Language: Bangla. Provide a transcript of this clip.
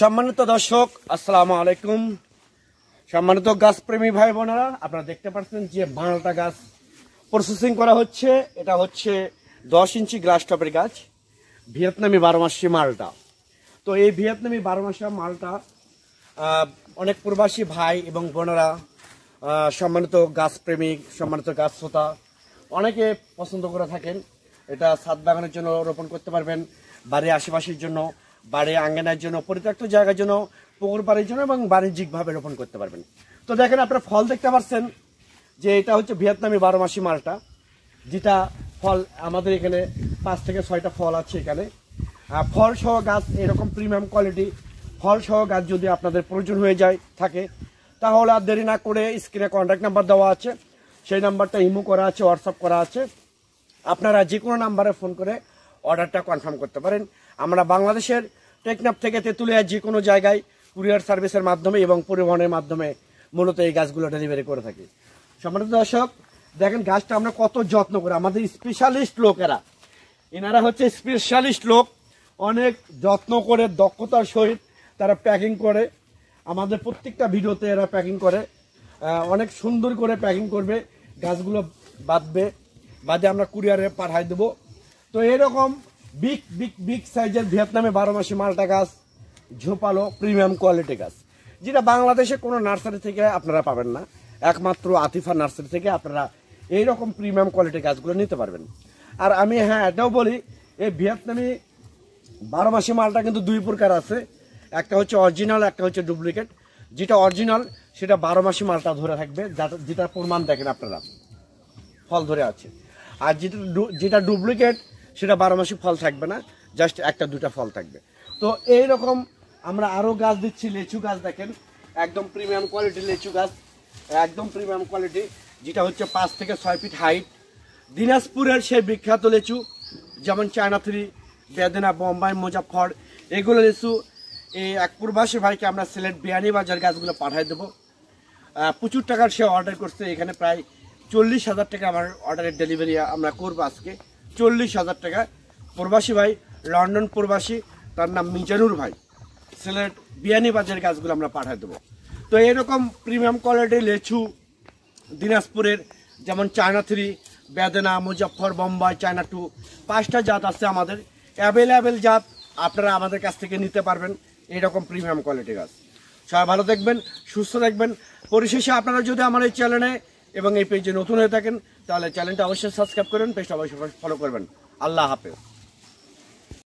সম্মানিত দর্শক, আসসালামু আলাইকুম। সম্মানিত গাছপ্রেমী ভাই বোনেরা, আপনারা দেখতে পাচ্ছেন যে মালটা গাছ প্রসেসিং করা হচ্ছে। এটা হচ্ছে 10 ইঞ্চি গ্লাস টপের গাছ, ভিয়েতনামি 12 মাসি মালটা। তো এই ভিয়েতনামি 12 মাসি মালটা অনেক প্রবাসী ভাই এবং বোনেরা, সম্মানিত গাছপ্রেমিক, সম্মানিত গাছ শ্রোতা অনেকে পছন্দ করে থাকেন। এটা ছাদ বাগানের জন্য রোপণ করতে পারবেন, বাড়ির আশেপাশের জন্য, বাড়ি আঙ্গনার জন্য, পরিত্যক্ত জায়গার জন্য, পুকুর বাড়ির জন্য এবং বাণিজ্যিকভাবে রোপণ করতে পারবেন। তো দেখেন, আপনারা ফল দেখতে পাচ্ছেন যে এটা হচ্ছে ভিয়েতনামি 12 মাসি মালটা, যেটা ফল আমাদের এখানে 5 থেকে 6টা ফল আছে এখানে। ফল সহ গাছ, এরকম প্রিমিয়াম কোয়ালিটি ফল সহ গাছ যদি আপনাদের প্রয়োজন হয়ে থাকে তাহলে আর দেরি না করে স্ক্রিনে কন্ট্যাক্ট নাম্বার দেওয়া আছে, সেই নাম্বারটা ইমো করা আছে, হোয়াটসঅ্যাপ করা আছে। আপনারা যে কোনো নাম্বারে ফোন করে অর্ডারটা কনফার্ম করতে পারেন। আমরা বাংলাদেশের টেকনাফ থেকে তেঁতুলিয়া যে কোনো জায়গায় কুরিয়ার সার্ভিসের মাধ্যমে এবং পরিবহনের মাধ্যমে মূলত এই গাছগুলো ডেলিভারি করে থাকি। সম্মানিত দর্শক, দেখেন গাছটা আমরা কত যত্ন করে, আমাদের স্পেশালিস্ট লোকেরা, এনারা হচ্ছে স্পেশালিস্ট লোক, অনেক যত্ন করে দক্ষতার সহিত তারা প্যাকিং করে। আমাদের প্রত্যেকটা ভিডিওতে এরা প্যাকিং করে, অনেক সুন্দর করে প্যাকিং করবে, গাছগুলো বাদে আমরা কুরিয়ারে পাঠাই দেবো। তো এরকম বিগ সাইজের ভিয়েতনামে 12 মাসি মালটা গাছ, ঝোপালো প্রিমিয়াম কোয়ালিটি গাছ, যেটা বাংলাদেশে কোনো নার্সারি থেকে আপনারা পাবেন না, একমাত্র আতিফা নার্সারি থেকে আপনারা এইরকম প্রিমিয়াম কোয়ালিটি গাছগুলো নিতে পারবেন। আর আমি এটাও বলি, এই ভিয়েতনামি 12 মাসি মালটা কিন্তু 2 প্রকার আছে, একটা হচ্ছে অরিজিনাল, একটা হচ্ছে ডুপ্লিকেট। যেটা অরিজিনাল সেটা 12 মাসি মালটা ধরে থাকবে, যেটা প্রমাণ দেখেন আপনারা, ফল ধরে আছে। আর যেটা ডুপ্লিকেট সেটা 12 মাসি ফল থাকবে না, জাস্ট 1-2টা ফল থাকবে। তো এইরকম আমরা আরও গাছ দিচ্ছি। লেচু গাছ দেখেন, একদম প্রিমিয়াম কোয়ালিটি লেচু গাছ, একদম প্রিমিয়াম কোয়ালিটি, যেটা হচ্ছে 5 থেকে 6 ফিট হাইট। দিনাজপুরের সেই বিখ্যাত লেচু, যেমন চায়না 3, বেদেনা, বোম্বাই, মুজাফফর, এগুলো লেচু এই এক প্রবাসী ভাইকে আমরা সিলেট বিয়ানীবাজার গাছগুলো পাঠিয়ে দেবো। প্রচুর টাকার সে অর্ডার করছে, এখানে প্রায় 40,000 টাকা আমার অর্ডারের ডেলিভারি আমরা করবো আজকে। 40,000 টাকা প্রবাসী ভাই, লন্ডন প্রবাসী, তার নাম মিজানুর ভাই, সিলেট বিয়ানীবাজার গাছগুলো আমরা পাঠিয়ে দেবো। তো এরকম প্রিমিয়াম কোয়ালিটির লেচু দিনাজপুরের, যেমন চায়না 3, বেদেনা, মুজাফফর, বোম্বাই, চায়না 2, 5টা জাত আছে আমাদের, অ্যাভেলেবেল জাত, আপনারা আমাদের কাছ থেকে নিতে পারবেন এইরকম প্রিমিয়াম কোয়ালিটি গাছ। সবাই ভালো দেখবেন, সুস্থ দেখবেন। পরিশেষে আপনারা যদি আমার এই চ্যানেলে এবং এই পেজে নতুন হয়ে থাকেন তাহলে চ্যানেলটা অবশ্যই সাবস্ক্রাইব করবেন, পেজটা অবশ্যই ফলো করবেন। আল্লাহ হাফেজ।